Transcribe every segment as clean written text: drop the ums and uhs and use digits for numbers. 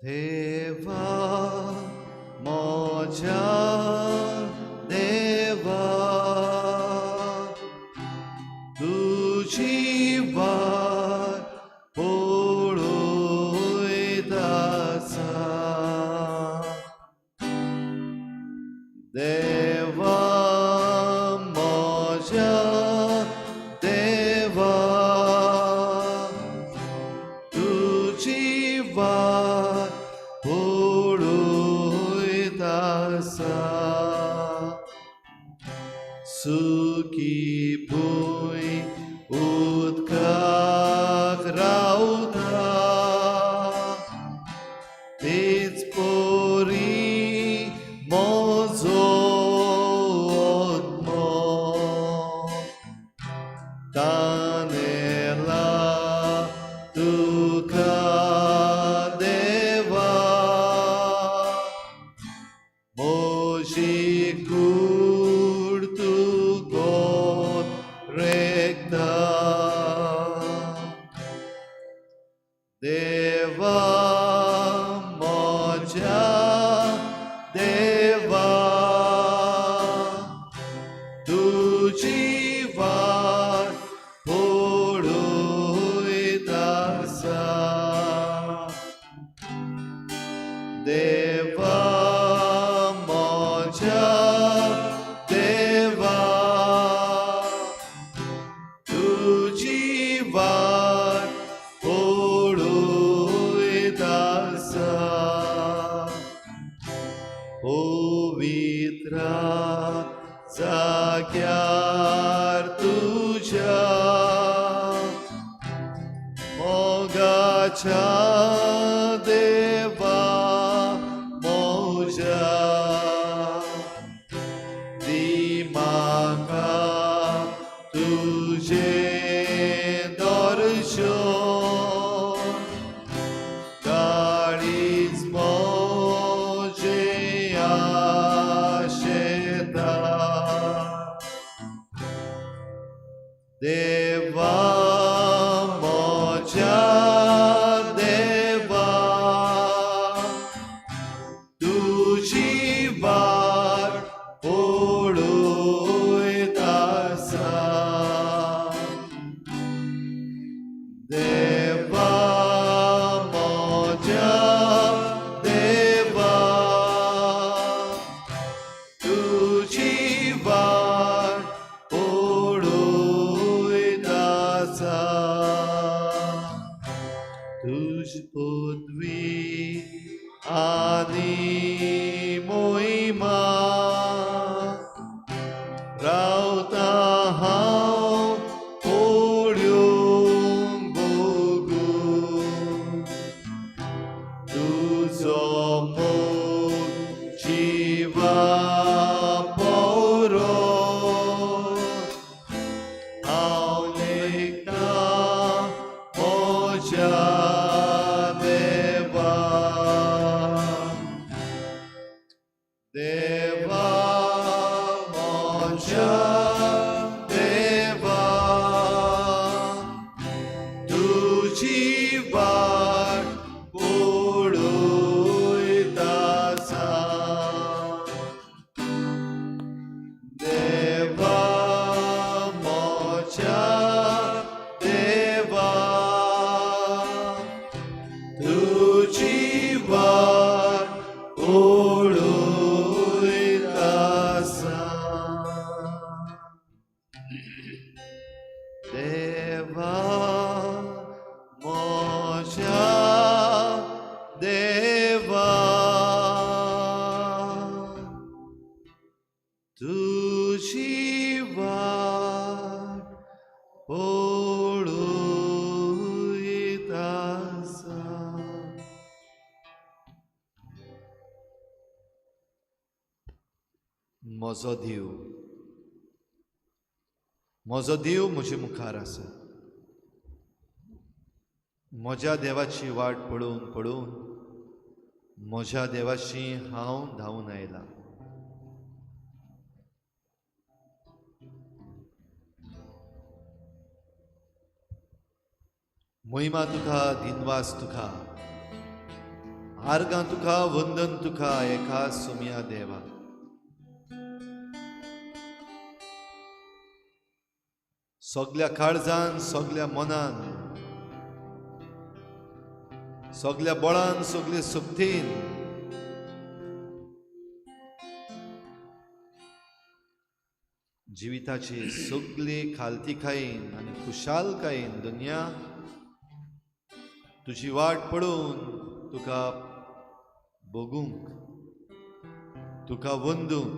देवा मोजा देवा तुझी वाट पळोय दासा देवा मोजा देवा तुझी वाट पळोय दासा सुखी भूंय उदकाक रावता तेच पोरी म्हजो आत्मा तानेला तुका देवा म्हजी कूड तुकोत रेखता देवा म्हज्या देवा तुझी वाट पळोयत आसा देवा म्हज्या देवा तुझी वाट पळोयत आसा पवित्र जाग्यार तुझ्या मोगाच्या देवा म्हज्या दी म्हाका तुझें दर्शन काळीज म्हजें आशेता देवा म्हज्या देवा तुझी वाट पळोयत आसा देवा म्हज्या देवा तुझी वाट पळोयत आसा तुझ पदवी आनी मोहिमा रावता हांव पळयोंक बघून तुजो मोग जिवा पवरो हांव लेखता म्हज्या देवा देवा म्हज्या देवा तुझी वाट पळोयत आसा देवा म्हज्या देवा तुझी वाट पळोयत आसा देवा म्हज्या देवा तुझी वाट पळोयत आसा म्हजो देव म्हजे मुखार आसा म्हज्या देवाची वाट पळोवन पळोवन म्हज्या देवाची हांव धांवन आयला महिमा तुका दिनवास तुका आर्गां तुका वंदन तुका एका सुम्या देवा. सगल्या काळजान सगल्या मनान सगल्या बळान सगले सुक्तीन जिविताची सगळी खालतीकायेन आनी खुशालकायेन दुनिया तुजी वाट पळोवन तुका बगूंक तुका वंदूंक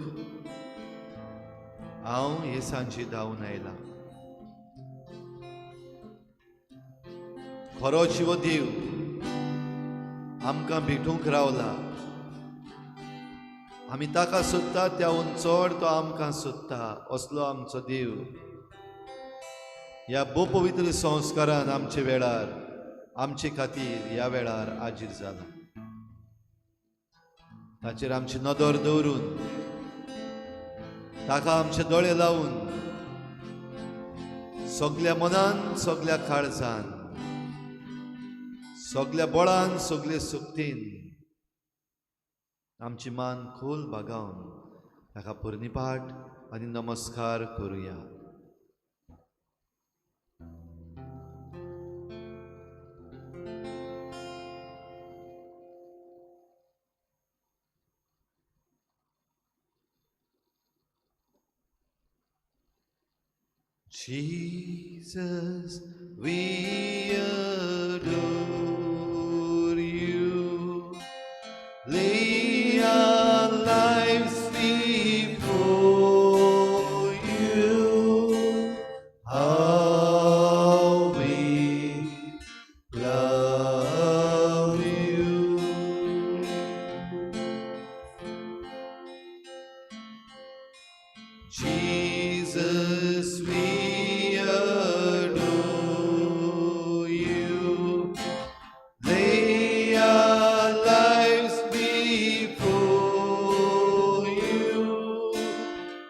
हांव हे सांजी धांवन आयलां. खरो जिव देव आमकां भेटूंक रावला. आमी ताका सोदता त्याहून चड तो आमकां सोदता. असलो आमचो देव ह्या पवित्र संस्कारान आमचे वेळार आमचे खातीर ह्या वेळार आजीर जाला. ताचेर आमची नदर दवरून ताका आमचे दोळे लावून सगल्या मनान सगल्या काळजान सगल्या बळान सगले सुक्तीन आमची मान खोल बागावन ताका परनिपाट आनी नमस्कार करुया. Jesus, we adore you. Lay our lives before you. How we love you. Jesus, we adore you. Lay our lives before you.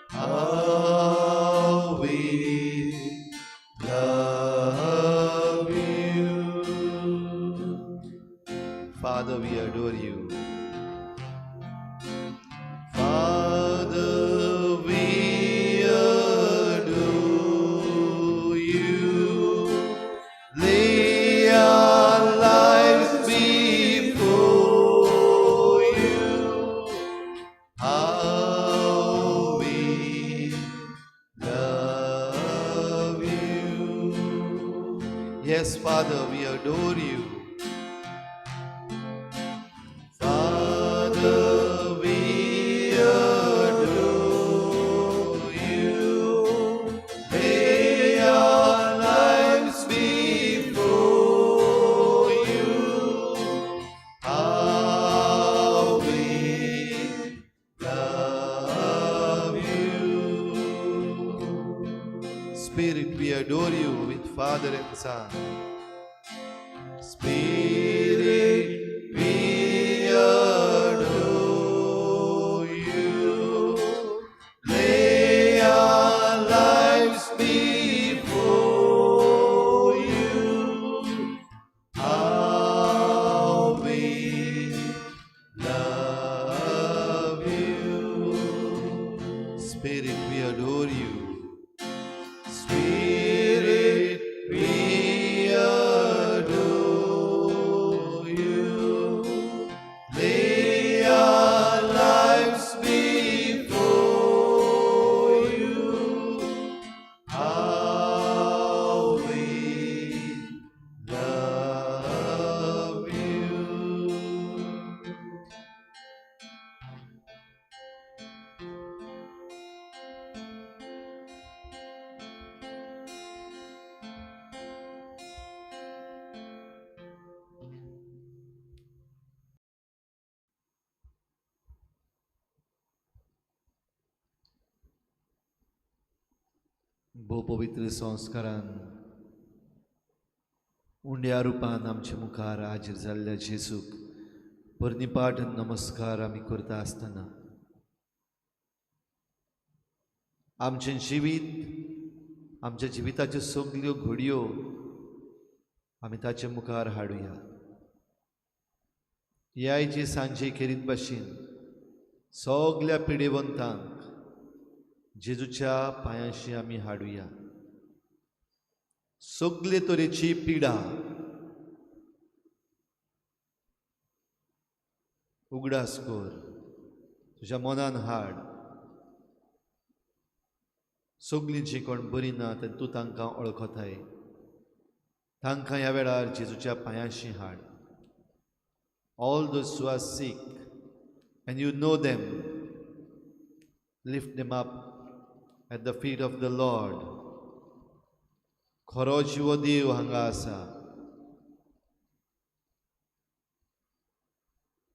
How we love you. Father, we adore you. Father, we adore you. Lay our lives before you. How we love you. Yes, Father, we adore you. Father, we adore you. Lay our lives before you. How we love you. Spirit, we adore you with Father and Son. Spirit, we adore you. Lay our lives before you. How we love you. Spirit, we adore you. Spirit, we adore you. Lay our lives before you. How we love you. भोव पवित्र संस्कारान उंड्या रुपान आमचे मुखार हाजीर जाल्ल्या जेसूक परनिपाट नमस्कार आमी करता आसतना आमचें जिवीत आमच्या जिविताच्यो सगल्यो घडयो आमी ताचे मुखार हाडुया. ह्या आयची सांजे खेरीत भाशेन सगल्या पिडेवंतांक जेजूच्या पांयाशी आमी हाडुया. सगले तरेची पिडा उगडास कर, तुज्या मनान हाड. सगलीं जी कोण बरी ना तूं तांकां वळखताय, तांकां ह्या वेळार जेजूच्या पांयाशी हाड. All those who are sick and you know them, lift them up at the feet of the Lord. खरो जीव देव हांगा आसा.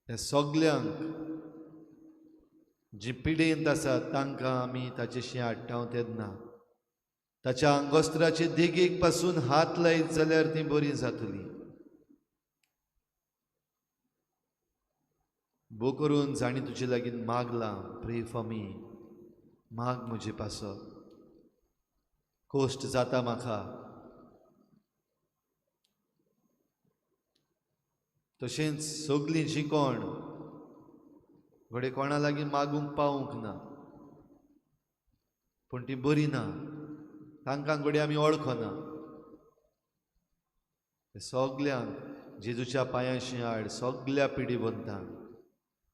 त्या सगल्यांक जी पिडेंत आसात तांकां आमी ताचेशी हाडटा तेन्ना ताच्या आंगोस्त्राचे देगेक पासून हात लायत जाल्यार ती बरी जातली. बो करून जाणी तुजे लागीं मागलां, प्रे फॉर मी, माग म्हजे पासो. कोश्ट जाता म्हाका, तशेंच सगलीं जी कोण घडे कोणा लागीं मागूंक पावूंक ना पूण ती बरी ना, तांकां घडे आमी वळखना, सगल्यांक जेजूच्या पांयाशी हाड. सगल्या पिडेवंतांक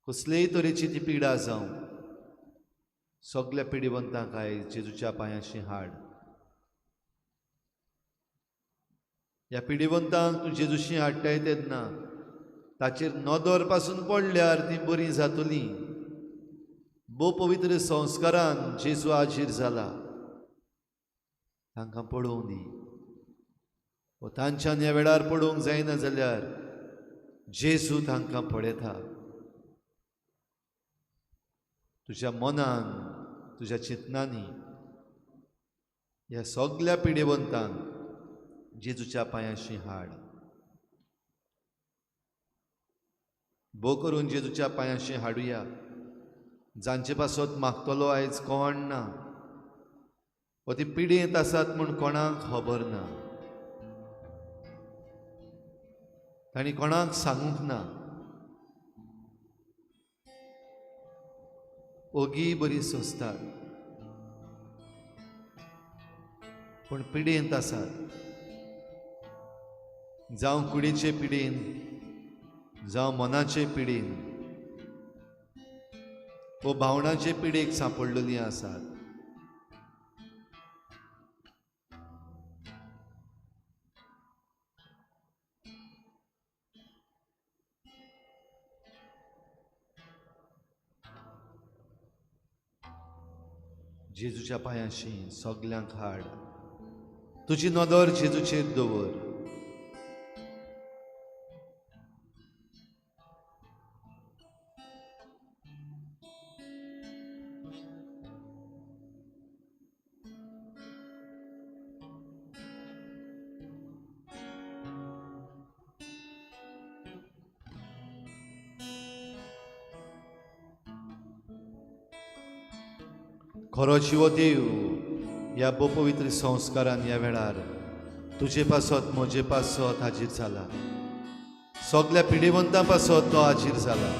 कसलेय तरेची ती पिडा जावं, सगल्या पिडेवंतांक आयज जेजूच्या पांयाशी हाड. ह्या पिडेवंतांक तूं जेजूशी हाडटाय तेन्ना ताचेर नदर पासून पडल्यार ती बरी जातली. बो पवित्र संस्कारान जेजू हाजीर जाला, तांकां पळोवंक दी. व तांच्यान ह्या वेळार पळोवंक जायना जाल्यार जेजू तांकां पळयता. तुज्या मनान, तुज्या चिंतनांनी ह्या सगल्या पिडेवंतांक जेजूच्या पांयाशी हाड. बो करून जेजूच्या पांयाशी हाडुया. जांचे पासत मागतलो आयज कोण ना, व ती पिडेंत आसात म्हूण कोणाक खबर ना, तांणी कोणाक सांगूंक ना. ओगी बरी सोंसतात पूण पिडेंत आसात. जावं कुडीचे पिडेन, जावं मनाचे पिडेन, वो भावनाचे पिडेक सांपडलेलीं आसात. जेजूच्या पांयाशी सगल्यांक हाड. तुजी नदर जेजूचेर दवर. खरो जीव देव ह्या बो पवित्र संस्कारान ह्या वेळार तुजे पासत म्हजे पासत हाजीर जाला. सगल्या पिडेवंतां पासत तो हाजीर जाला.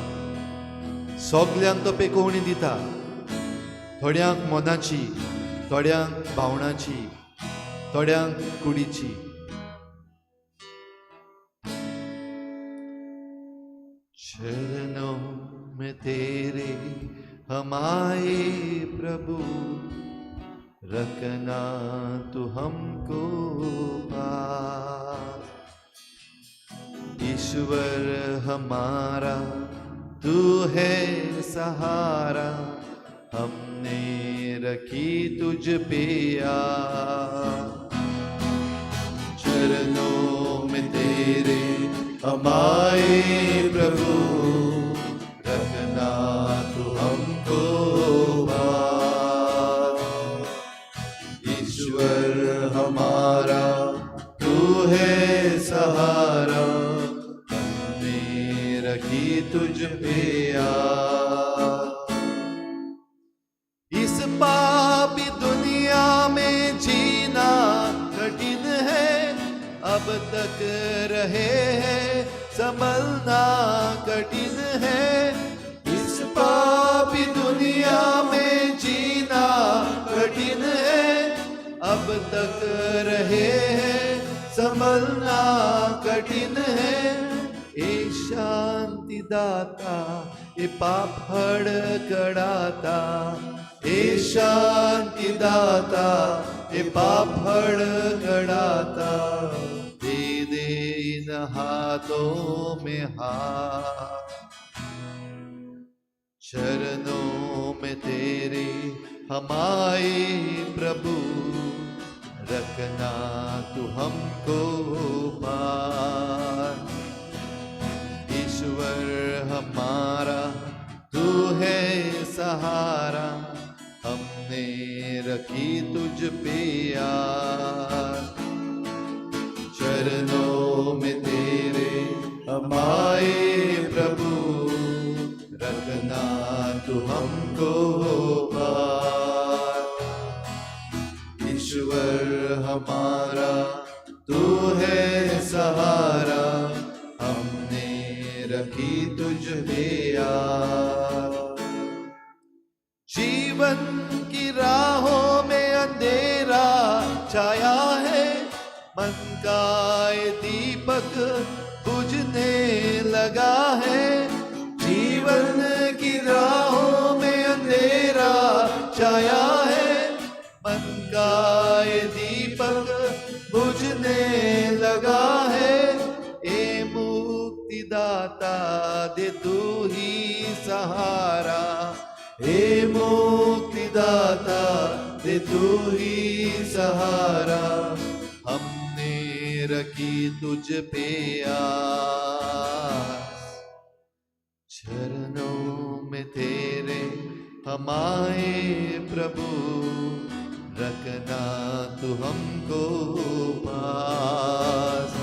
सगल्यांक तो पेकोवणी दिता. थोड्यांक मनाची, थोड्यांक भावनाची, थोड्यांक कुडीची. चरणों में तेरे हम आए प्रभु, रखना तू हमको पास. ईश्वर हमारा तू है सहारा, हमने रखी तुझ पे आस. चरणों में तेरे हम आए प्रभु, रखना तू हमको पास. ईश्वर हमारा तू है सहारा, हमने रखी तुझ पे आस. इस पापी दुनिया में जीना कठिन है, अब तक रहे हैं संभलना कठिन तक रहे हैं संभलना कठिन है। ए शांति दाता ए पाप हड़कड़ाता, ए शांति दाता ए पाप हड़कड़ाता, दे दे इन हाथों में हाथ। चरणों में तेरे हम आए प्रभु, रखना तू हमको पार। ईश्वर हमारा तू है सहारा, हमने रखी तुझ पे आस। चरणों में तेरे हम आए प्रभु, रखना तू हमको पार। ईश्वर हमारा तू है सहारा, हमने रखी तुझ पे आस। जीवन की राहों में अंधेरा छाया है, मन का ये दीपक बुझने लगा है। जीवन की राहों में अंधेरा छाया है, मन का ये दीपक बुझने लगा है। ए मुक्तिदाता दे तू ही सहारा, ए मुक्तिदाता दे तू ही सहारा, हमने रखी तुझ पे आस। चरणों में तेरे हम आए प्रभु, रखना तू हमको पास।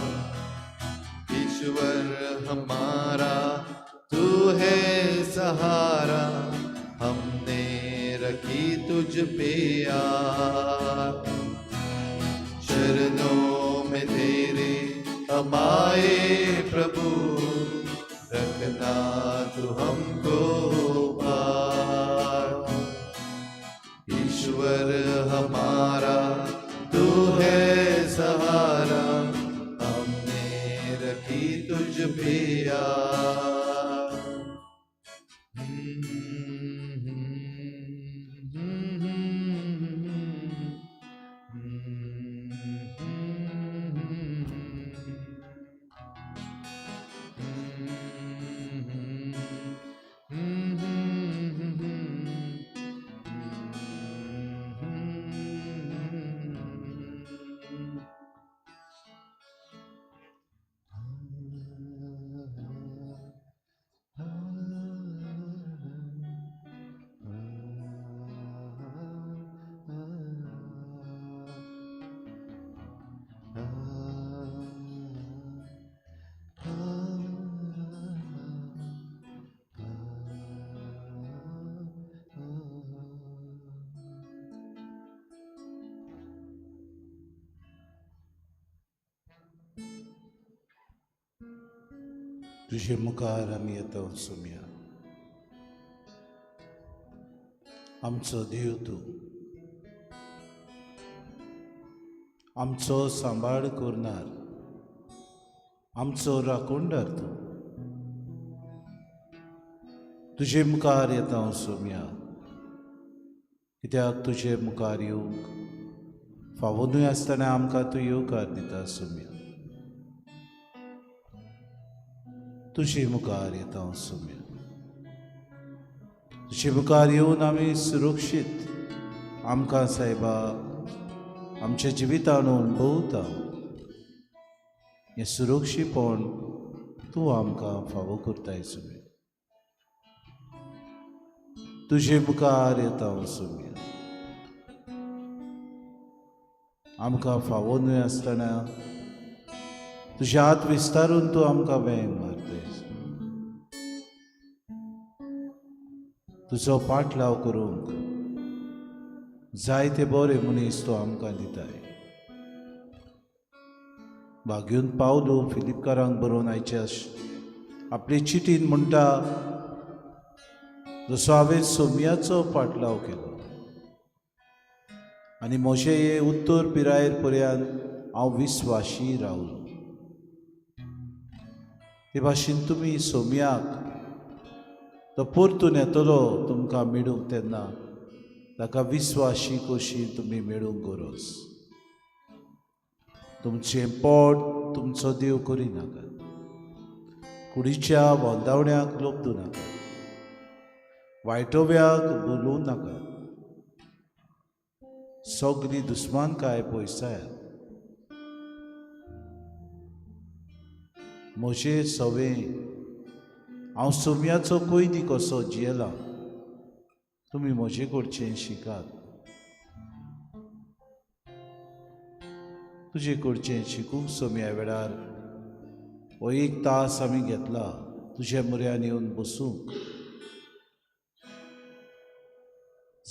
ईश्वर हमारा तू है सहारा, हमने रखी तुझ पे आस। चरणों में तेरे हम आए प्रभु, रखना तू हमको पार। ईश्वर हमारा तू है सहारा, हमने रखी तुझ पे आस। तुझे मुखार आमी येता सुम्या, आमचो देव तूं, आमचो सांबाळ करनार, आमचो राखणदार तूं। तुझे मुखार येता सुम्या, कित्याक तुझे मुखार येवंक फावो न्हय आसतना आमकां तूं येवकार दिता सुम्या। तुझे मुखार येता सुम्या, तुझे मुखार येवन आमी सुरक्षीत आमकां सायबा आमच्या जिवितान अणभवता। हें सुरक्षीतपण तूं आमकां फावो करताय सुम्या। तुझे मुखार येता सुम्या, आमकां फावो न्हय आसतना तुजे हात विस्तारून तूं आमकां वेंग मारताय। तुजो पाटलाव करूंक जायते बरे मनीस तूं आमकां दिताय। भाग्यून पावलो फिलिपकारांक बरोवन आयच्या आपली चिटीन म्हणटा, जसो हांवें सोम्याचो पाटलाव केलो आनी म्हजे हे उत्तर पिरायेर पर्यंत हांव विस्वाशी रावलो. ते भाशेन तुमी सोम्याक तो परतून येतलो तुमकां मेळूंक तेन्ना ताका विस्वाशी कशी तुमी मेळूंक गरज. तुमचें पोट तुमचो देव करिनाकात. कुडीच्या वोंदावण्याक लोबदू नाका. वायटोव्याक बोलूं नाका. सगली दुस्मानकाय पयसायात. म्हजे सवे हांव सोम्याचो कोयदी कसो जियेला तुमी म्हजे कडच्यान शिकात. तुजे कडच्यान शिकूंक सोम्या वेळार हो 1 तास आमी घेतला तुज्या म्हऱ्यान येवन बसूंक.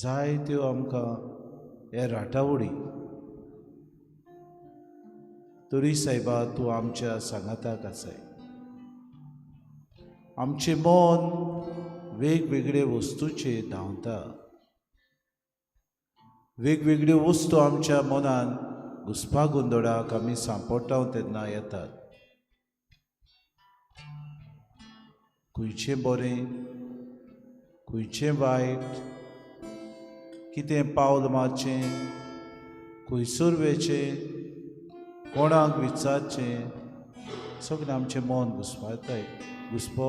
जायत्यो आमकां हे राटावडी. तरी सायबा तूं आमच्या सांगाताक आसाय. आमचें मन वेगवेगळे वस्तूचे धांवता. वेगवेगळ्यो वस्तू आमच्या मनान घुसपा गोंदळाक आमी सांपडटा तेन्ना येतात. खंयचें बरें खंयचें वायट, कितें पावल मारचें, खंयसर वेचें, कोणाक विचारचें, सगळें आमचें मन घुसपो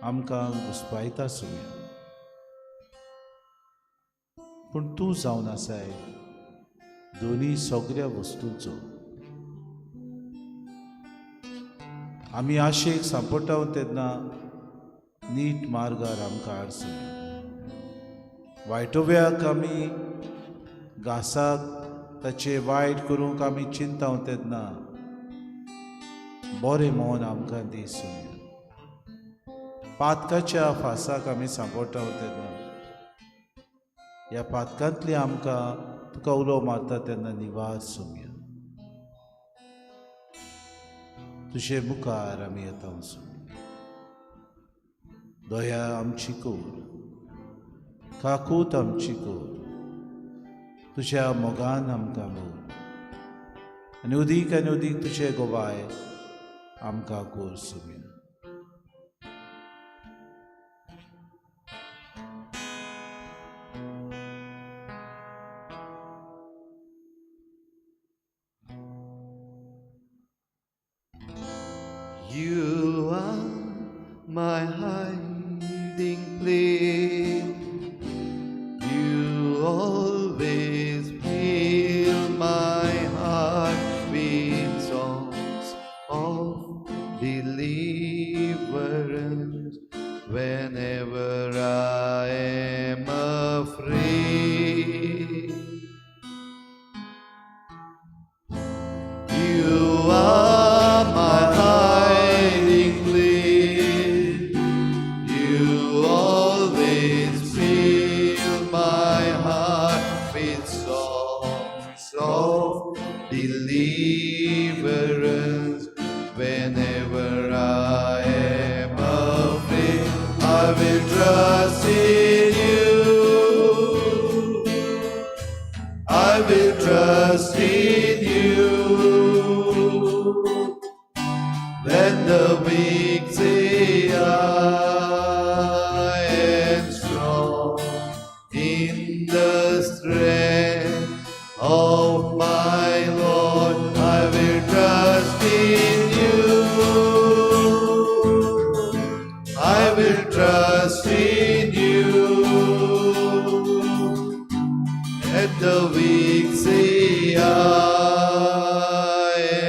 आमकां घुसपायता सोम्या. पूण तूं जावन आसाय दोनी सगळ्या वस्तूंचो. आमी आशेक सांपडटा तेन्ना नीट मार्गार आमकां हाड सोम्या. वायटोव्याक आमी घासाक ताचे वायट करूंक आमी चिंता तेन्ना बरें मन आमकां दी सोम्या. पातकाच्या फासाक आमी सांपडटा तेन्ना ह्या पातकांतली आमकां तुका उलो मारता तेन्ना निवार सोम्या. तुजे मुखार आमी येता सोम्या. दया आमची कोर, काकूत आमची कोर. तुज्या मोगान आमकां मोग आनी उदीक तुजे गोवाय आमकां कोर सोम्या. You are my hiding place. You always fill my heart with songs of deliverance. Whenever I am afraid, you are my hiding place. You always fill my heart with songs of deliverance. Whenever I am afraid, I will trust in you. I will trust in you. Let the weak say I am strong in the strength of my Lord. I will trust in you. I will trust in you. Let the weak say I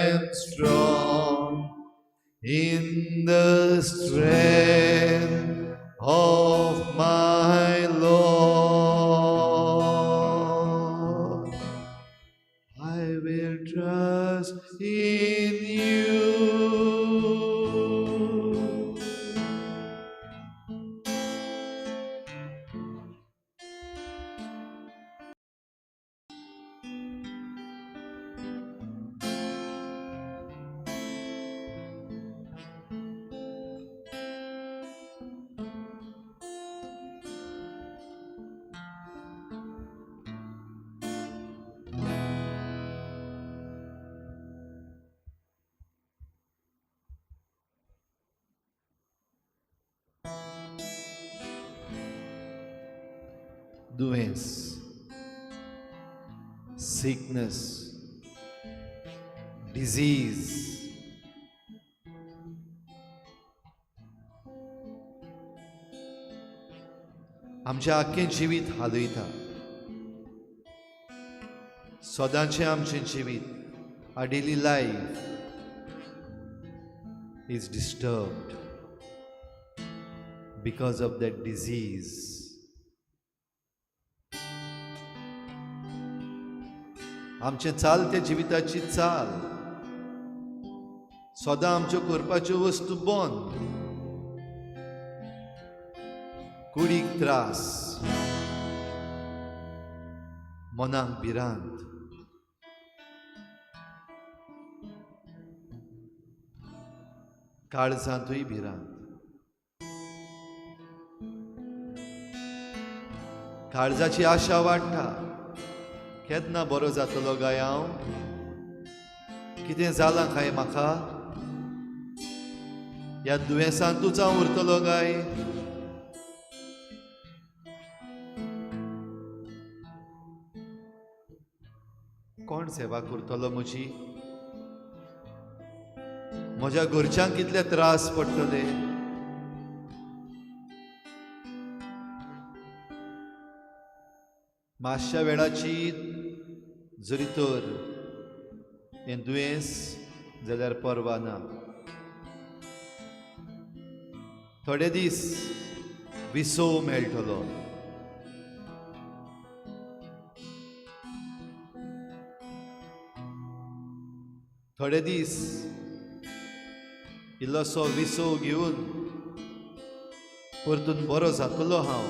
am strong in the strength of my Lord. I will trust in you. दुयेंस, sickness, disease. आमचें आख्खें जिवीत हालयता. सदांचें आमचें जिवीत, our daily life is disturbed because of that disease. आमचें चालते जिविताची चाल, सदां आमच्यो करपाच्यो वस्तू बंद, कुडीक त्रास, मनाक भिरांत. काळजांतूय भिरांत. काळजाची आशा वाडटा. केन्ना बरो जातलो गाय हांव? कितें जालां काय म्हाका? ह्या दुयेंसांतूच हांव उरतलो गाय? कोण सेवा करतलो म्हजी? म्हज्या घरच्यांक कितले त्रास पडटले? मातशा वेळाची जरी तर हें दुयेंस जाल्यार परवा ना. थोडे दीस विसो मेळटलो. थोडे दीस इल्लोसो विसो घेवन परतून बरो जातलो हांव.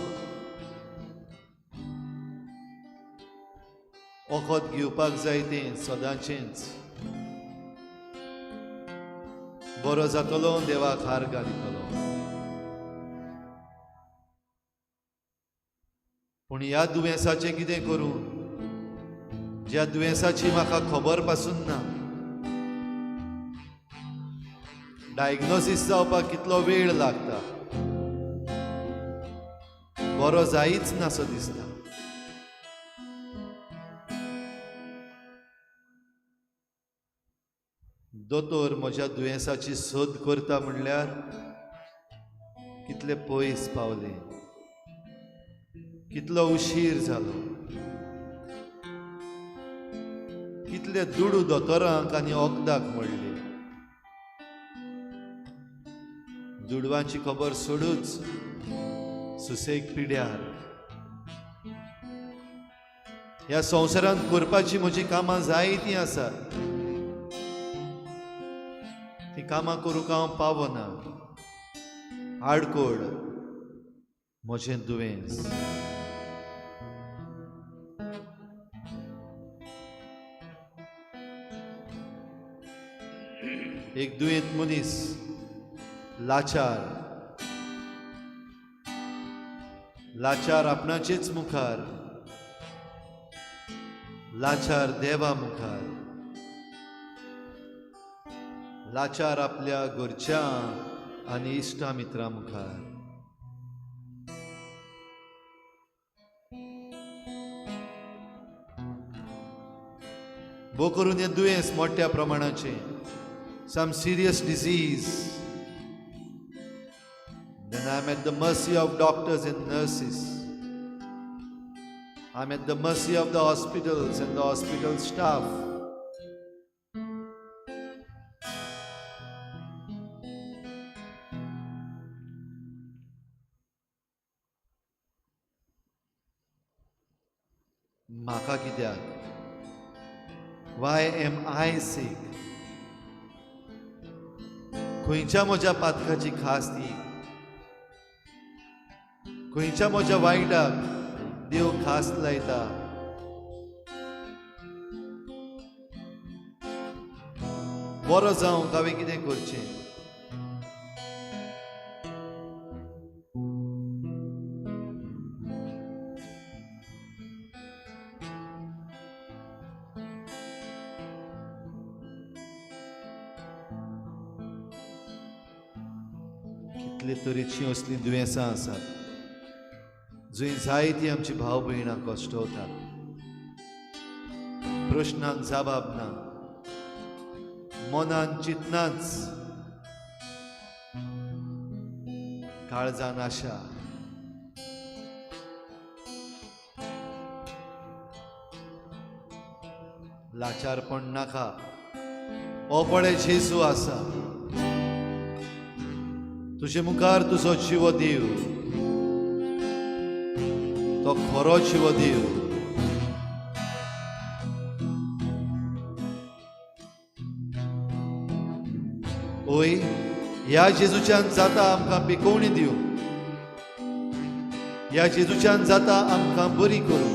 वखद घेवपाक जाय तें सदांचेंच. बरो जातलो, देवाक हार घालितलो. पूण ह्या दुयेंसाचें कितें करूं, ज्या दुयेंसाची म्हाका खबर पासून ना? डायग्नोसीस जावपाक कितलो वेळ लागता. बरो जायच नासो दिसता. दोतोर म्हज्या दुयेंसाची सोद करता म्हणल्यार कितले पयस पावले, कितलो उशीर जालो. कितले दुडू दोतोरांक आनी वखदाक मोडले. दुडवांची खबर सोडूच, सुसेग पिड्यार. ह्या संवसारांत करपाची म्हजी कामां जायतीं आसात. ती कामां करूंक हांव पावना. आडकोड म्हजें दुयेंस. एक दुयेंत मनीस लाचार, लाचार आपणाचेच मुखार, लाचार देवा मुखार, लाचार आपल्या घरच्यां आनी इश्टा मित्रां मुखार. भोव करून हें दुयेंस मोठ्या प्रमाणाचें, some serious disease, then I'm at the mercy of doctors and nurses. I'm at the mercy of the hospitals and the hospital staff. म्हाका कित्याक? Why am I sick? खंयच्या म्हज्या पातकाची खास ती? खंयच्या म्हज्या वायटाक देव खास लायता? बरो जावंक हांवें कितें करचें? कितले तरेची असलीं दुयेंसां आसात जंय जायतीं आमची भाव भयणां कश्टवतात, प्रश्नांक जबाब ना, मनान चिंतनाच, काळजान आशा. लाचारपण नाका, हो पळय जेजू आसा. तुजे मुखार तुजो जिवो दिव, तो खरो जिवो दिव. ओय, ह्या जेजूच्यान जाता आमकां पिकोवणी दिव, ह्या जेजूच्यान जाता आमकां बरी करूं,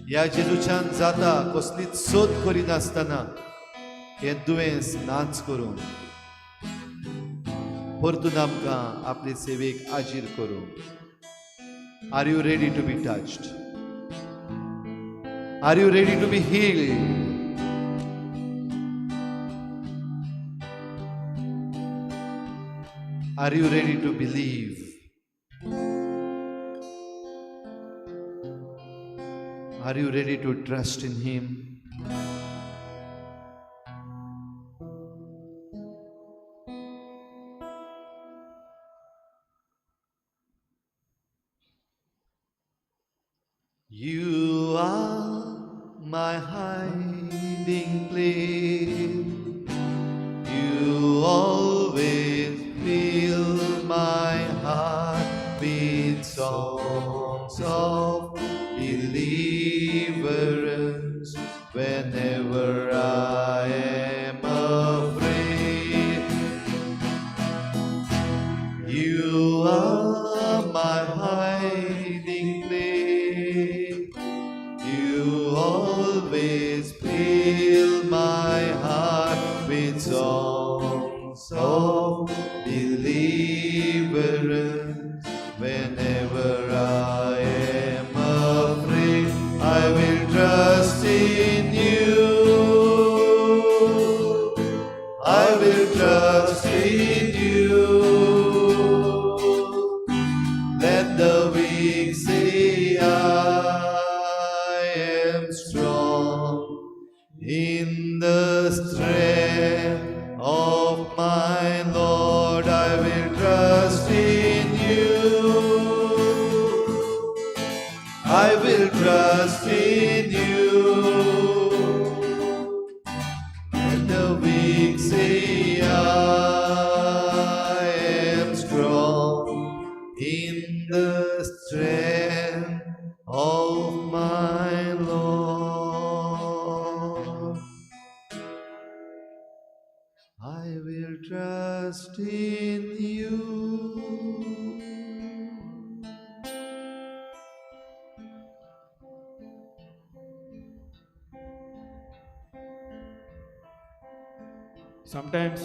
ह्या जेजूच्यान जाता कसलीच सोद करिनासतना हें दुयेंस नाच करूं, परतून आमकां आपले सेवेक आजीर करूं. Are you ready to be touched? Are you ready to be healed? Are you ready to believe? Are you ready to trust in Him? You are my hiding place. You always fill my heart with songs of deliverance whenever I am afraid. You are my hiding place. You always fill my heart with songs of deliverance whenever I am afraid. I will trust in you. I will trust in you. Let the weak say I am strong in the strength of my Lord. I will trust in you. I will trust in you. Let the weak say I am strong in the strength of my Lord. I will trust in you. Sometimes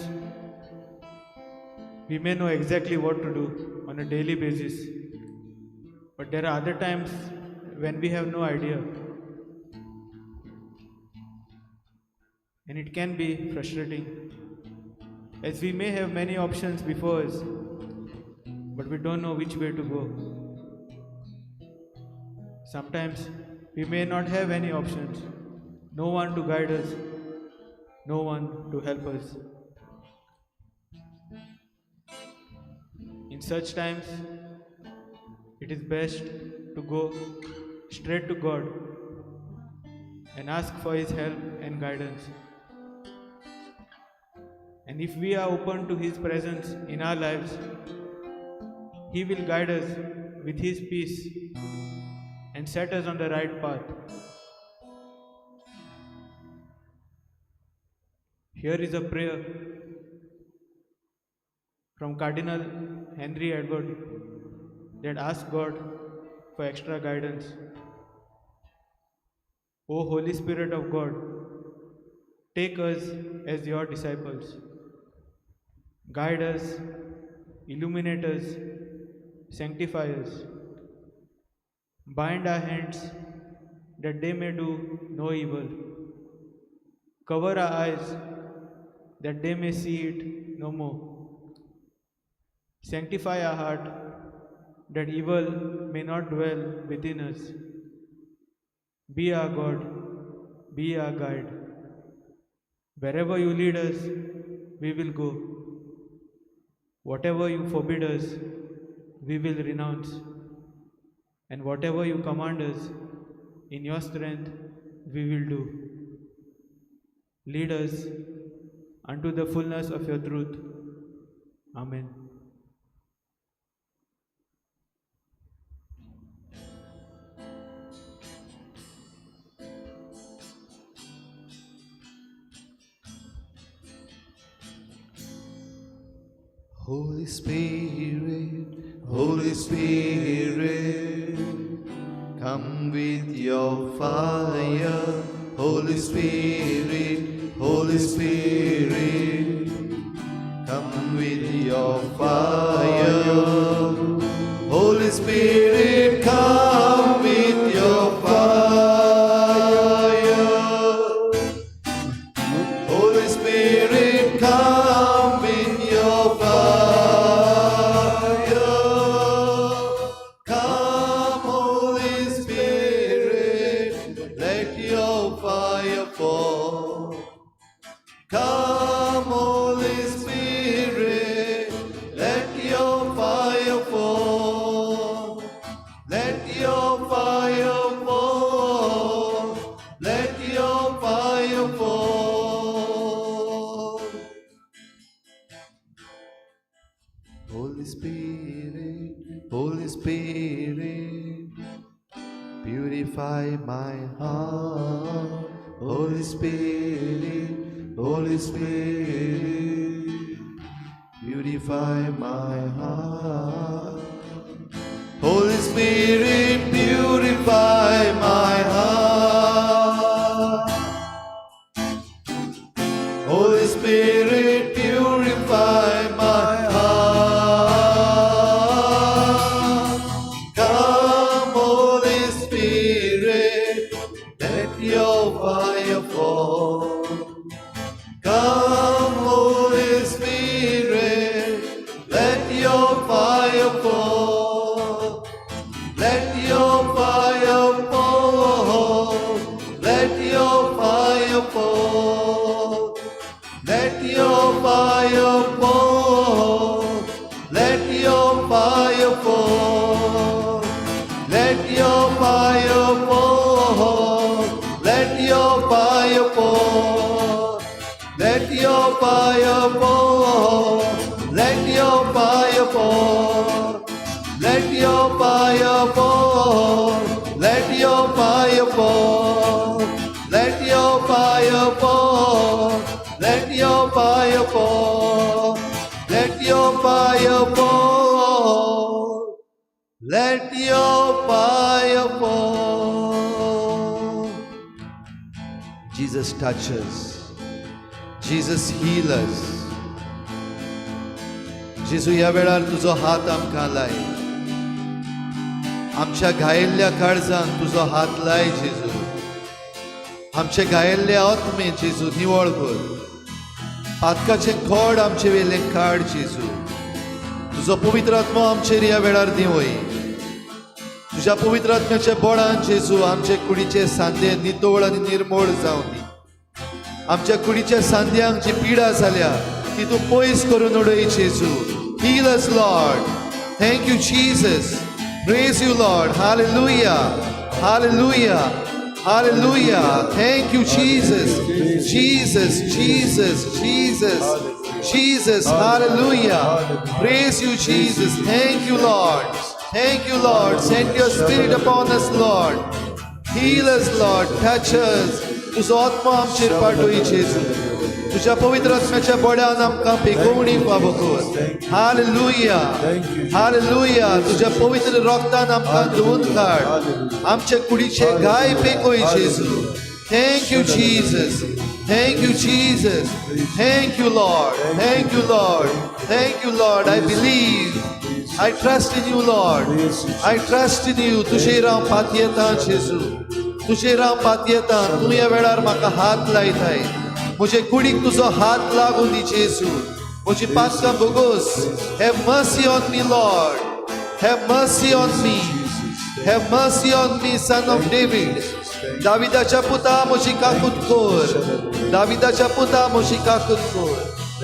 we may know exactly what to do on a daily basis, but there are other times when we have no idea, and it can be frustrating as we may have many options before us, but we don't know which way to go. Sometimes we may not have any options, no one to guide us, no one to help us. In such times, it is best to go straight to God and ask for His help and guidance. And if we are open to His presence in our lives, He will guide us with His peace and set us on the right path. Here is a prayer from Cardinal Henry Edward that asks God for extra guidance. O Holy Spirit of God, take us as your disciples. Guide us, illuminate us, sanctify us. Bind our hands that they may do no evil. Cover our eyes that they may see it no more. Sanctify our heart that evil may not dwell within us. Be our God, be our guide. Wherever you lead us, we will go. Whatever you forbid us, we will renounce. And whatever you command us, in your strength, we will do. Lead us unto the fullness of your truth. Amen. Holy Spirit, Holy Spirit, come with your fire. Holy Spirit, Holy Spirit, come with your fire. Holy Spirit, come with your fire. Holy Spirit, come with your fire. Come, Holy Spirit, let your fire fall. Come, Holy Spirit, let your fire fall. Let your fire fall. Let your fire fall. Holy Spirit, Holy Spirit, purify my heart. Holy Spirit, Holy Spirit, purify my heart. Holy Spirit, purify my heart. Holy Spirit, purify my heart. Come, Holy Spirit, let your fire fall. Come, Holy Spirit, let your fire fall. Let your fire fall. Let your fire fall. Let your fire fall. Let your fire fall. Let your fire fall. Let your fire fall. Let your fire fall. Let your fire fall. Let your fire fall. Let your fire fall. Let your fire fall. Let your fire fall. Let your fire fall. Let your fire fall. Jesus touches. Jesus heals. जेजू ह्या वेळार तुजो हात आमकां लाय. आमच्या घायिल्ल्या काळजांक तुजो हात लाय जेजू. आमचे घायिल्ले आत्मे जेजू निवळ कर. पातकाचे खोड आमचे वेले काड जेजू. तुजो पवित्र आत्मा आमचेर ह्या वेळार दिवय. तुज्या पवित्र आत्म्याच्या बळान जेजू आमचे कुडीचे सांदे नितोळ आनी निर्मळ जावं दी. आमच्या कुडीच्या सांद्यांक जी पिडा जाल्या ती तूं पयस करून उडय जेजू. Heal us, Lord. Thank you, Jesus. Praise you, Lord. Hallelujah. Hallelujah. Hallelujah. Thank you, Jesus. Jesus, Jesus, Jesus. Jesus. Hallelujah. Praise you, Jesus. Thank you, Lord. Thank you, Lord. Send your spirit upon us, Lord. Heal us, Lord. Touch us. तुझो आत्मा आमचेर पाठोय जेजू. तुझ्या पवित्र आत्म्याच्या बळ्यान आमकां बेगोवणी फावो कर. हालेलुया. हालेलुया. तुझ्या पवित्र रक्तान आमकां धुवन काड. आमचे कुडीचे गाय पेकोय जेजू. Thank you Jesus. Thank you Jesus. Thank you Lord. Thank you Lord. Thank you Lord. I believe. I trust in you, Lord. I trust in you. तुझेर हांव पातयेतां जेजू. तुझेर हांव पातयेतां. तूं ह्या वेळार म्हाका हात लायताय. म्हजे कुडीक तुजो हात लागूं दी जेजू. म्हजी पातकां भोगोस. Have mercy on me, Lord. Have mercy on me. Have mercy on me, son of David. दाविदाच्या पुता म्हजी काकूत कर. दाविदाच्या पुता म्हजी काकूत कर.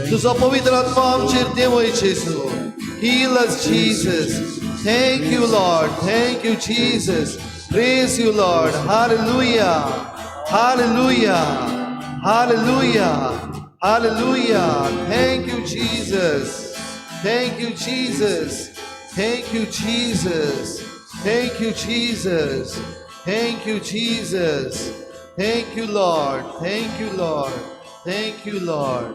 तुझो पवित्र आत्मा आमचेर देवय जेजू. Heal us, Jesus. Thank you, Lord. Thank you, Jesus. Praise you, Lord. Hallelujah. Hallelujah. Hallelujah. Hallelujah. Thank you, Jesus. Thank you, Jesus. Thank you, Jesus. Thank you, Jesus. Thank you, Jesus. Thank you, Lord. Thank you, Lord. Thank you, Lord.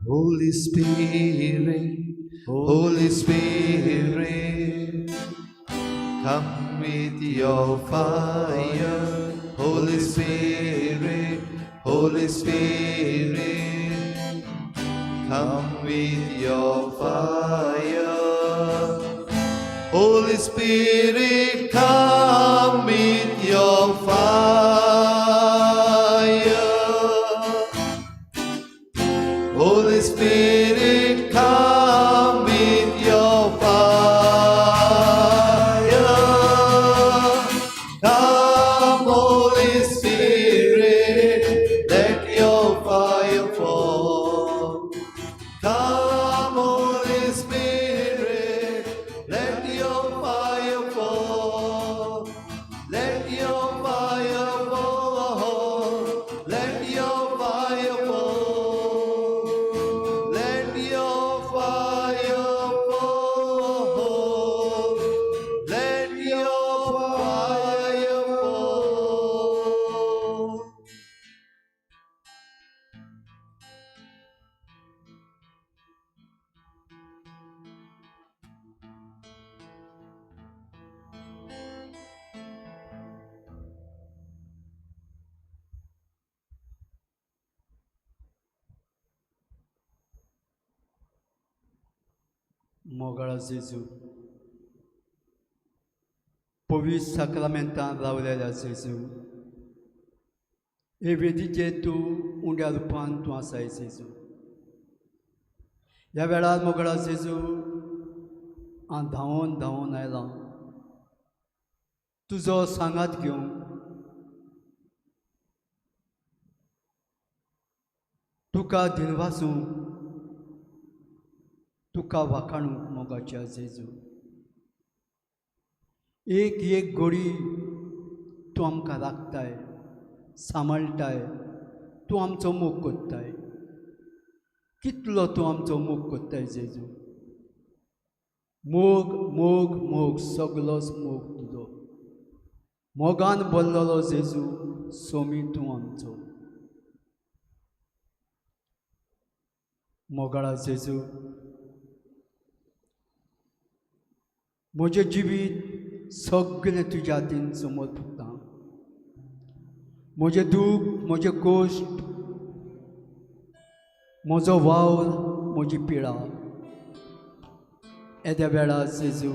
Holy Spirit, Holy Spirit, come with your fire. Holy Spirit, Holy Spirit, come with your fire. Holy Spirit, come with your fire. Holy Spirit, come with your fire. Come, Holy Spirit, let your fire fall. Come, Holy Spirit, let your fire fall. Let your fire fall. Let your fire fall. Let your fire fall. Let your fire fall. मोगळा जेजू, पवित्र साक्रामेंतान रावलेल्या जेजू, हे वेदीचेर तूं उंड्या रुपान तूं आसाय जेजू. ह्या वेळार मोगळा जेजू हांव धांवून धांवून आयलां तुजो सांगात घेवंक. तुका दिनवासूंक, तुका वाखाणूंक मोगाच्या जेजू. एक एक घडी तूं आमकां राखताय, सांबाळटाय, तूं आमचो मोग कोत्ताय. कितलो तूं आमचो मोग कोत्ताय जेजू. मोग मोग मोग सगलोच मोग तुजो. मोगान भरलेलो जेजू सोमी तूं आमचो. मोगाळा जेजू, म्हजें जिवीत सगळें तुज्या हातीन समर्पितां. म्हजें दूख, म्हजें कोश्ट, म्हजो वावर, म्हजी पिडा येद्या वेळार जेजू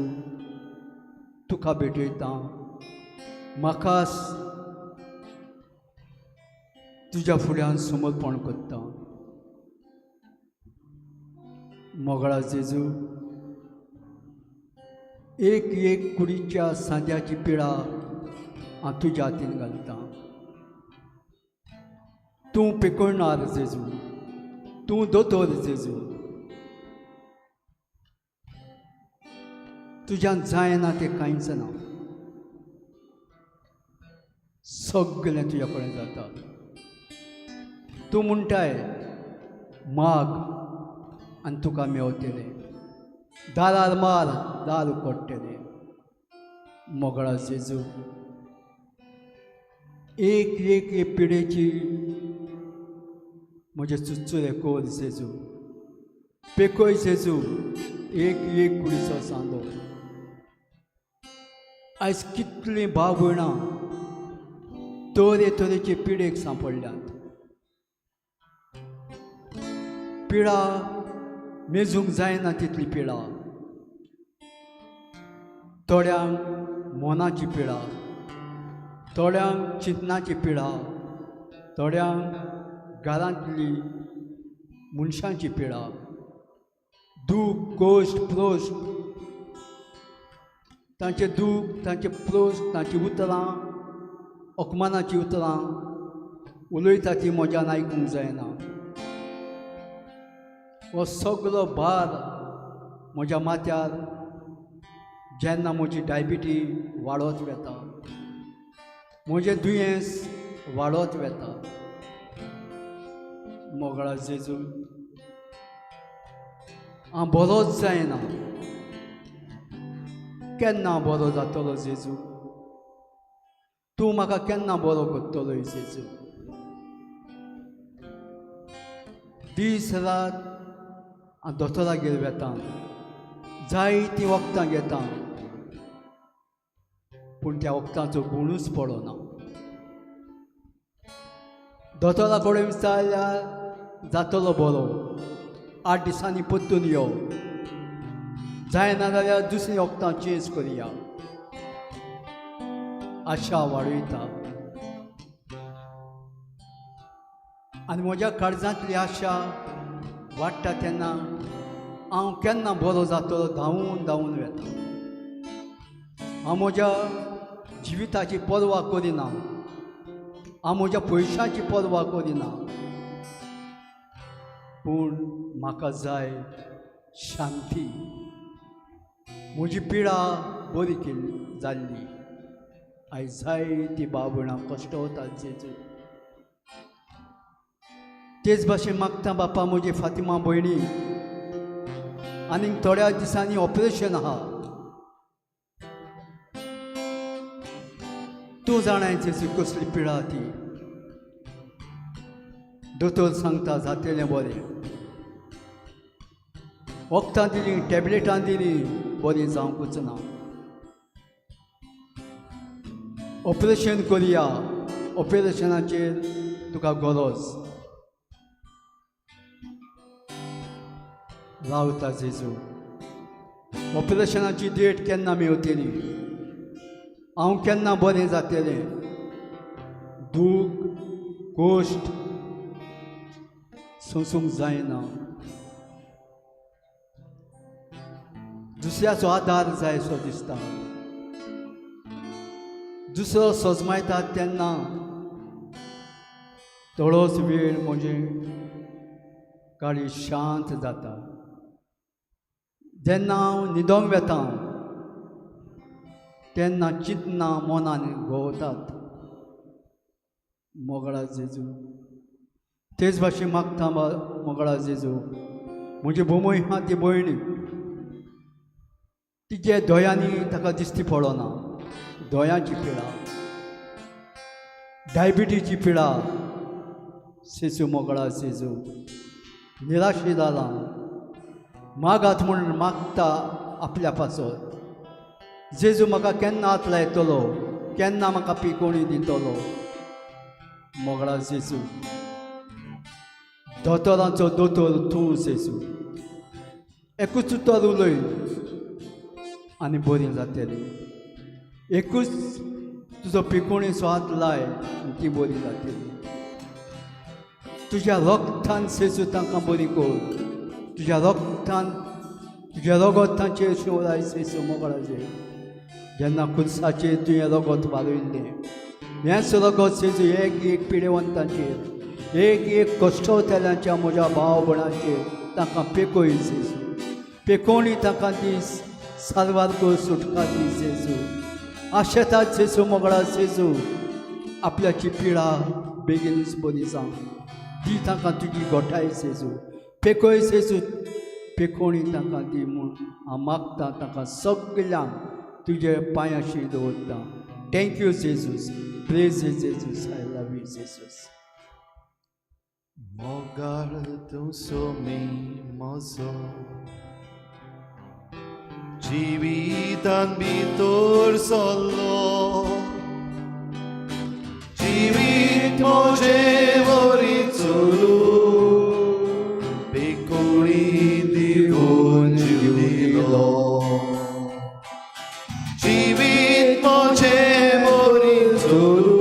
तुका भेटयतां. म्हाकाच तुज्या फुड्यान समर्पण करतां. मोगळा जेजू, एक एक कुडीच्या सांज्याची पिडा हांव तुज्या हातीन घालतां. तूं पिकळणार जेजू, तूं दोतोर जेजू. तुज्यान जायना तें कांयच ना. सगळें तुज्या कडेन जाता. तूं म्हणटाय माग आनी तुका मेवतलें. दारार मार, दार उकडटलें. मोगळा जेजू, एक एक पिडेची म्हजे चुचुरे कोर जेजू. पेकय जेजू एक एक कुडीचो सांदो. आयज कितलीं भाव भयणां तरे तरेचे पिडेक सांपडल्यात. पिडा मेजूंक जायना तितली पिडा. थोड्यांक मोनाची पिडा, थोड्यांक चिंतनाची पिडा, थोड्यांक घरांतली मनशांची पिडा. दूख, कोश्ट, प्रोश्ट तांचे दूख, तांचे प्रश्न, तांची उतरां, अपमानाची उतरां उलयता ती म्हज्यान आयकूंक जायना. हो सगळो भार म्हज्या माथ्यार जेन्ना म्हजी डायबिटी वाडत वता, म्हजें दुयेंस वाडत वता. मोगळा जेजू, हांव बरोच जायना. केन्ना बरो जातलो जेजू? तूं म्हाका केन्ना बरो करतलो जेजू? दीस रात हांव दोतोरागेर वेतां, जायतीं वखदां घेतां, पूण त्या वखदांचो गुणूच पडना. दोतोरा कडेन विचारल्यार जातलो बरो, 8 दिसांनी परतून यो, जायना जाल्यार दुसरी वखदां चेंज करया. आशा वाडयता आनी म्हज्या काळजांतली आशा वाडटा तेन्ना हांव केन्ना बरो जातलो धांवून धांवून वेता. हांव म्हज्या जिविताची पर्वा करिना, हांव म्हज्या पयशांची पर्वा करिना, पूण म्हाका जाय शांती. म्हजी पिडा बरी केली जाल्ली. आयज जायतीं भाव भयणां कश्ट वतात जेजू. तेच भाशेन मागता बापा म्हजी फातिमा भयणी, आनीक थोड्या दिसांनी ऑपरेशन आहा. तूं जाणाय जेजू कसली पिडा ती. दोतोर सांगता जातलें बरें. वखदां दिलीं, टॅबलेटां दिलीं, बरीं जावंकूच ना. ऑपरेशन करया, ऑपरेशनाचेर तुका गरज. रावता जेजू. ऑपरेशनाची डेट केन्ना मेळटली? हांव केन्ना बरें जातलें? दूख, गोश्ट सोंसूंक जायना. दुसऱ्याचो आदार जाय सो दिसता. दुसरो सजमायता तेन्ना थोडोच वेळ म्हजें काळी शांत जाता. जेन्ना हांव न्हिदोंक वेतां तेन्ना चिंतना मनान घोवतात. मोगळा जेजू, तेच भाशेन मागता मोगळा जेजू. म्हजी भोमय आहा ती भयण, तिचे दोळ्यांनी ताका दिश्टी पडना. दोळ्यांची पिडा, डायबिटीची पिडा. जेजू मोगळा जेजू, निराशे जाला. मागात म्हणून मागता आपल्या पासत. जेजू म्हाका केन्ना हात लायतलो? केन्ना म्हाका पिकोवणी दितलो? मोगळा जेजू, दोतोरांचो दोतोर तूं जेजू. एकूच उतर उलय आनी बरी जातली. एकूच तुजो पिकोवणीचो हात लाय आनी ती बरी जातली. तुज्या रगतान जेजू तांकां बरी कर. तुज्या रगतान, तुज्या रगताचेर शिवराय जेजू मोगळा जेजू. जेन्ना खुर्साचेर तुवें रगत वारयल्लें, हेंच रगत जेजू एक एक पिडेवंतांचेर, एक एक कश्टवतल्यांच्या म्हज्या भाव भयणांचेर तांकां पेकोय जेजू. पेकोवणी तांकां दी, सारवार कर, सुटका दी जेजू. आशेतात जेजू मोगळा जेजू. आपल्याची पिडा बेगीनच बरी जावं दी तांकां तुजी गोठाय जेजू. पेकोय जेजू, पेकोवणी तांकां दी म्हूण हांव मागतां. तांकां सगळ्यांक तुजे पांयाशी दवरता. Thank you Jesus. Praise Jesus. I love you Jesus. मोगाळ तूं सोमी म्हजो, जिवितान भितर सरलो. जिवीत म्हजें बरी चलू, पेकोवणी दिवून जीव दिलो. जिवीत म्हजें बरी चलू,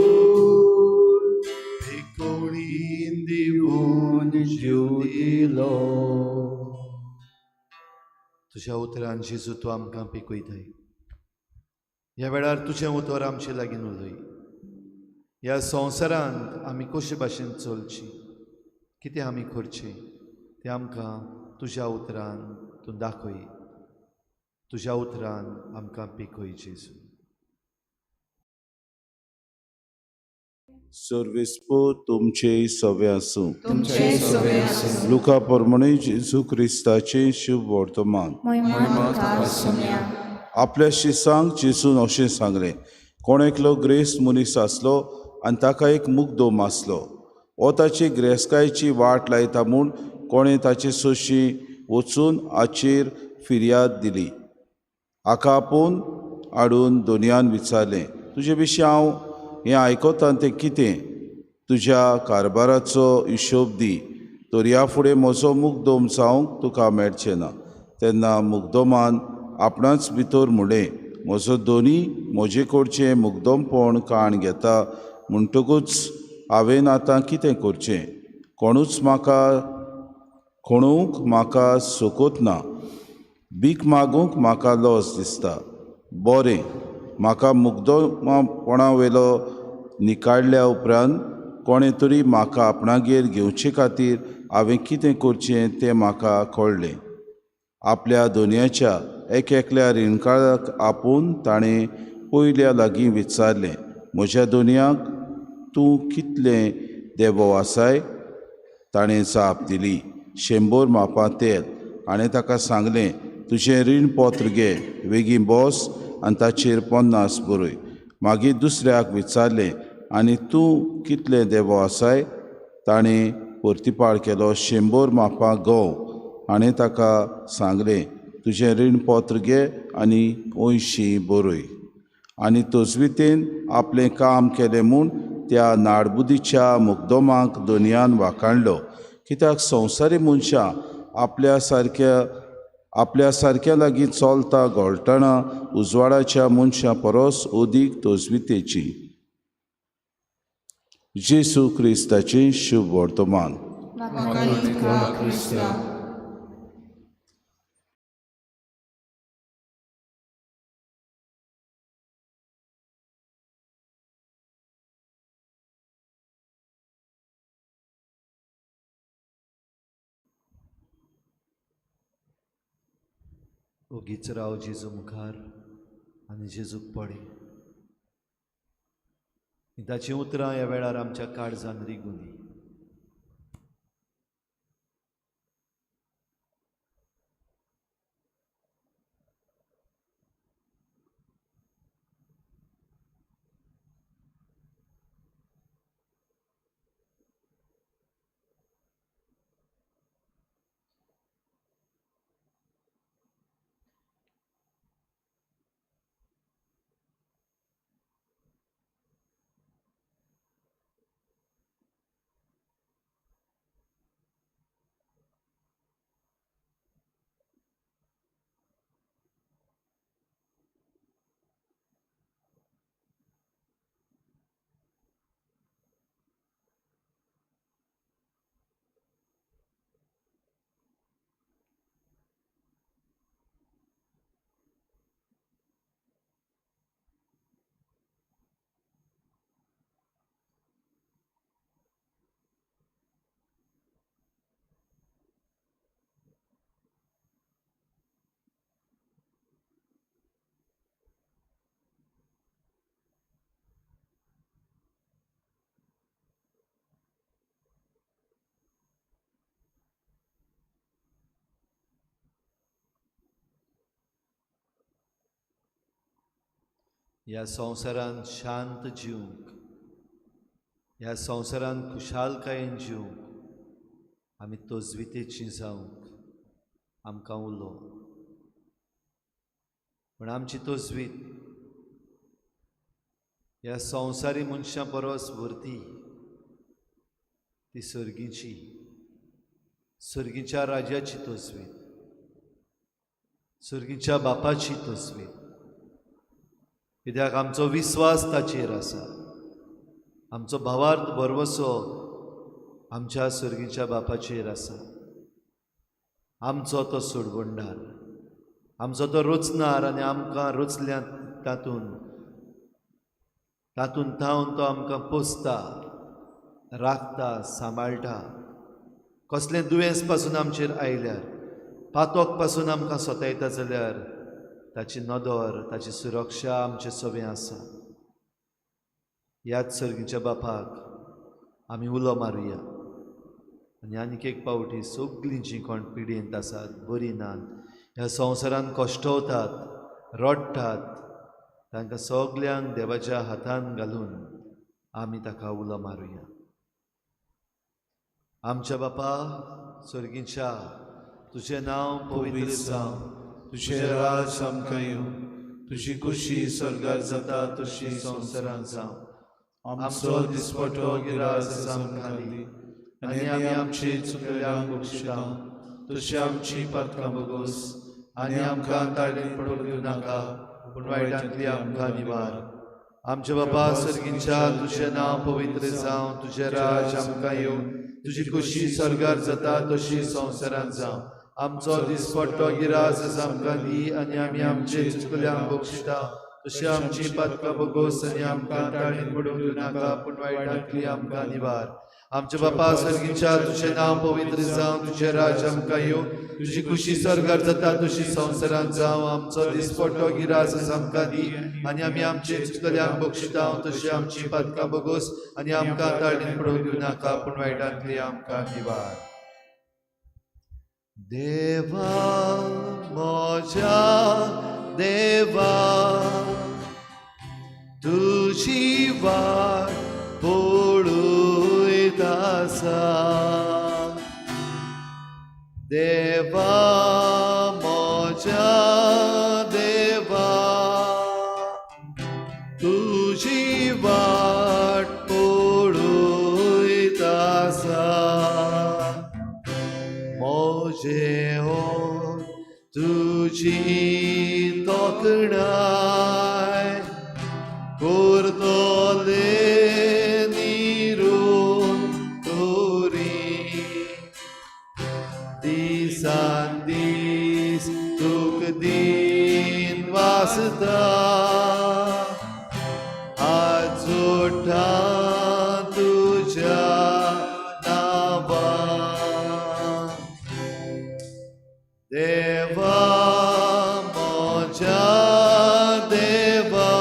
पेकोवणी दिवून जीव दिलो. तुज्या उतरान जेजू तूं आमकां पिकयताय. ह्या वेळार तुजें उतर आमचे लागीं उलय. ह्या संवसारांत आमी कशे भाशेन चलची, कितें आमी करचें तें आमकां तुज्या उतरान तूं दाखय. तुज्या उतरान आमकां पिकय जेजू. सर्वेस्पो तुमचे सवे आसूं. तुमचे सवे आसूं. लुका प्रमाणे जेजू क्रिस्ताचे शुभ वर्तमान. महिमा तुका सोम्या. आपल्या शिसांक जेजून अशें सांगलें, कोण एकलो ग्रेस्त मनीस आसलो आनी ताका एक मुगदोम आसलो. हो ताची गिरेस्तकायेची वाट लायता म्हूण कोणें ताचे सोशी वचून हाचेर फिर्याद दिली. हाका आपूण हाडून दोनयान विचारलें, तुजे विशीं हांव हें आयकतां तें कितें? तुज्या कारबाराचो हिशोब दी, तोरया फुडें म्हजो मुगदोम जावंक तुका मेळचें ना. तेन्ना मुगदोमान आपणाच भितर म्हणलें, म्हजो दोनी म्हजे कडचें मुगदोमपण काण घेता म्हणटकूच हांवें आतां कितें करचें? कोणूच म्हाका सोकोत ना. भीक मागूंक म्हाका लज दिसता. बरें, म्हाका मुगदोमपणा वेलो निकाडल्या उपरांत कोणें तरी म्हाका आपणागेर घेवचे खातीर हांवें कितें करचें तें म्हाका कळ्ळें. आपल्या दोनयाच्या एकल्या रिणकाराक आपूण ताणें पयल्या लागीं विचारलें, म्हज्या दोनयाक तूं कितलें देबो आसाय? ताणें जाप दिली, 100 मापां तेल. हाणें ताका सांगलें, तुजें रीणपत्र घे, बेगीन बस आनी ताचेर 50 बरय. मागीर दुसऱ्याक विचारलें, आनी तूं कितलें देबो आसाय? ताणें परतीपाळ केलो, 100 मापां गंव. हाणें ताका सांगलें, तुजें रीणपत्र घे आनी 80 बरय. आनी तोजवितेन आपलें काम केलें म्हूण त्या नाडबुदीच्या मुगदोमाक दोनयान वाखाणलो. कित्याक संवसारी मनशां आपल्या सारक्या लागीं चलता घोळटना उजवाडाच्या मनशां परस अदीक तोजवितेची. जेजू क्रिस्ताचें शुभ वर्तमान. म्हाका इतका क्रिस्ता. ओगीच राव जेजू मुखार आनी जेजूक पळय. ताची उतरां ह्या वेळार आमच्या काळजान रिगुनी. ह्या संवसारांत शांत जिवंक, ह्या संवसारांत खुशालकायेन जिवंक आमी तोजवितेचीं जावंक आमकां उलो. पूण आमची तोजवीत ह्या संवसारी मनशां परस व्हरती ती सर्गीच्या राजाची तोजवीत, सर्गीच्या बापाची तोजवीत. कित्याक आमचो विस्वास ताचेर आसा. आमचो भावार्थ भरवसो आमच्या सर्गीच्या बापाचेर आसा. आमचो तो सोडवणदार, आमचो तो रोचणार आनी आमकां रोचल्या तातूंत तातूंत थावन तो आमकां पोसता, राखता, सांबाळटा. कसलें दुयेंस पासून आमचेर आयल्यार, पातोक पासून आमकां सोंतयता जाल्यार ताची नदर, ताची सुरक्षा आमचे सोबे आसा. ह्याच सर्गीच्या बापाक आमी उलो मारुया. आनी आनीक एक पावटी सगळीं जीं कोण पिडेंत आसात, बरीं नात, ह्या संवसारांत कश्टवतात, रडटात, तांकां सगल्यांक देवाच्या हातांत घालून आमी ताका उलो मारुया. आमच्या बापा स्वर्गीच्या, तुजें नांव पवित्र जावं, तुझे राज आमकां येवं, तुजी कुशी स्वर्गार जाता तशी संवसारांत जावं. आमचो दिसपटो गिरास आमकां दी, आनी आमी आमची चुकल्यांक बक्षिता तशी आमची पातकां बगोस, आनी आमकां ताळीन पडूंक दिवं नाका, पूण वायटांतली आमकां निवार. आमच्या बापा सर्गीच्या, तुजें नांव पवित्र जावं, तुजें राज आमकां येवं, तुजी कुशी स्वर्गार जाता तशी संवसारांत जावं. आमचो दिसपट्टो गिरास आमकां दी, आनी आमी आमचे चुकल्यांक बक्षिता तशी आमची पातकां बगोस, आनी आमकां ताळीन पडूंक दिवं नाका, पूण वायटांतली आमकां निवार. आमच्या बापा सर्गीच्या, तुजें नांव पवित्र जावं, तुजें राज आमकां येवं, तुजी कुशी स्वर्गार जाता तशी संवसारांत जावं. आमचो दिसपट्टो गिरास आमकां दी, आनी आमी आमचे चुकल्यांक बक्षिता तशी आमची पातकां बगोस, आनी आमकां ताळीन पडूंक दिवं नाका, पूण वायटांतली आमकां निवार. देवा म्हज्या देवा, तुजी वाट पळयत आसा. देवा म्हज्या देवा, तुजी वाट पळयत आसा. म्हजें ओन तुजी तोखणाय करतले दिसान दीस तुक दिन वासता. आज जोडटा तुज्या नांवान. देवा म्हज्या देवा,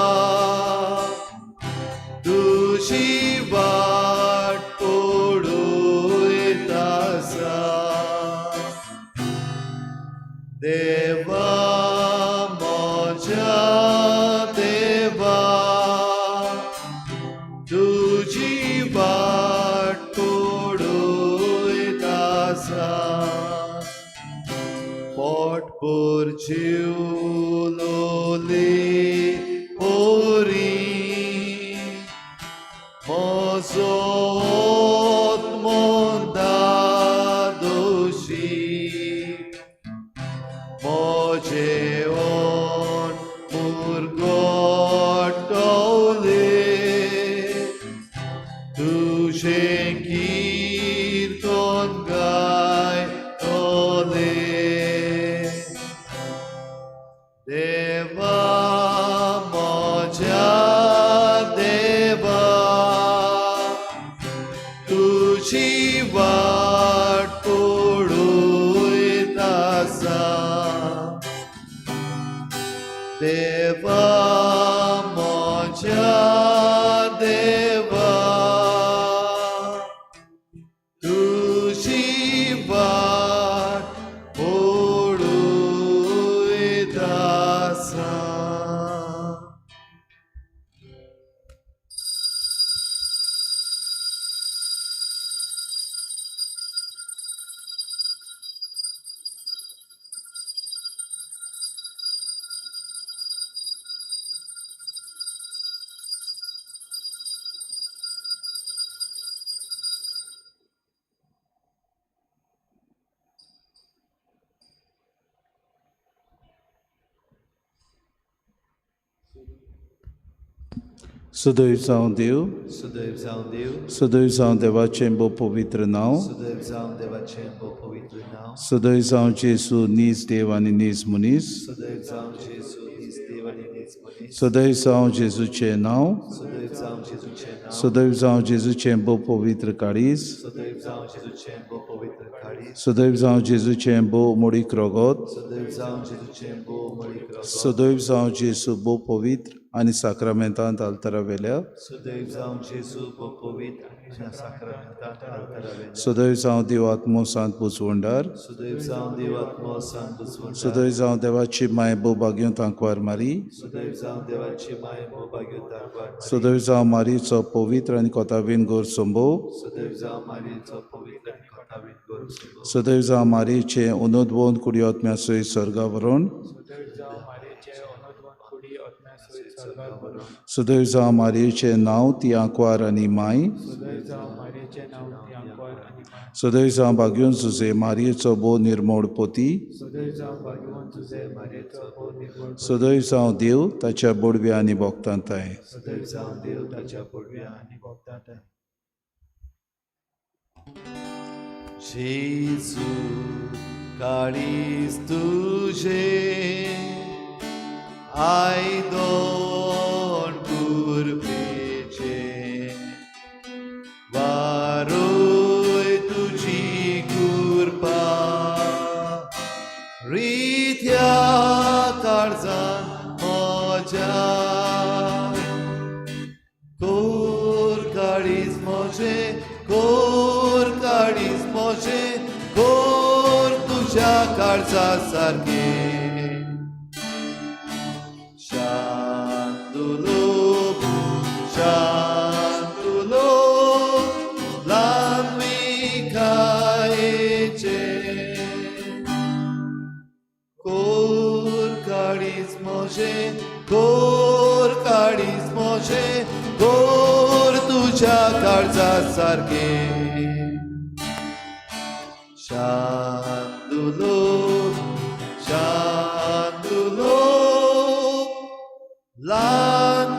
तुजी वाट पळयत आसा. देवा म्हज्या देवा, तुजी वाट पळयत आसा. पोटभर जेवलोले पोरी, म्हजो आत्मो दोशी. म्हजें ओन मुरगोटवले, तुजें कीर्तन गायतले. देवा म्हज्या देवा, तुजी वाट पळयत आसा. देवा म्हज्या देवा, तुजी वाट पळयत आसा. सदैव जावं देव सुदैव जावं देव सदैव जावं देवाचें बो पवित्र नांव सुदैव जावं देवाचें बो पवित्र नांव सदैव जावं जेजू नीज देव आनी नीज मनीस सुदैव जावं जेजू नीज देव आनी नीज मनीस सदैव जावं जेजूचें नांव सुदैव जावं जेजूचें नांव सदैव जावं जेजूचें बो पवित्र काळीज सुदैव जावं जेजूचें बो पवित्र काळीज सदैव जावं जेजूचें बो मोडीक रोगोत सुदैव जावं जेजूचें बो मळीक रगत सदैव जावं जेजू बो पवित्र आनी साक्रामेंतांत आल्तरा वेल्या सुदैव जावं जेजू बो पवित्र आनी साक्रामेंतांत आल्तरा वेल्या सदैव जावं देव आत्मो सांत बुजवंडार सुदैव जावं देव आत्मो सांत बुजवंत सदैव जावं देवाची माय बो बाग्यो तांकवार मारी सुदैव जावं देवाची माय बो बाग्यो तारवार सदैव जावं मारीचो पवित्र आनी कोताबीन गोर संभोव सुदैव जावं मारीचो पवित्र आनी कोताबीन गोर संभोव सदैव जावं मारीचें उनोदवोन कुडियोत्म्या सयत स्वर्गा व्हरोन सदैव जावं मारयेचें नांव ती आंकवार आनी माय सदैव जावं बागयोन सुजे मारयेचो बो निर्मोळ पोती सदैव जावं देव ताच्या बोडव्या आनी भोगतांताय सुदैव जावं देव ताच्या पुडव्या आनी भोगतांताय जेजू काळीज तुझे आयदोन कुरपेचे वारोय तुझी कुरपा रित्या काळजान म्हज्या कोर काळीज म्हजे कोर काळीज म्हजे कोर तुझ्या काळजा सारखे शांतुलो लांबी खायचे कोर काळीज म्हजे कोर काळीज म्हजे कोर तुझ्या काळजा सारखे शांतुलो शांतुलो लांब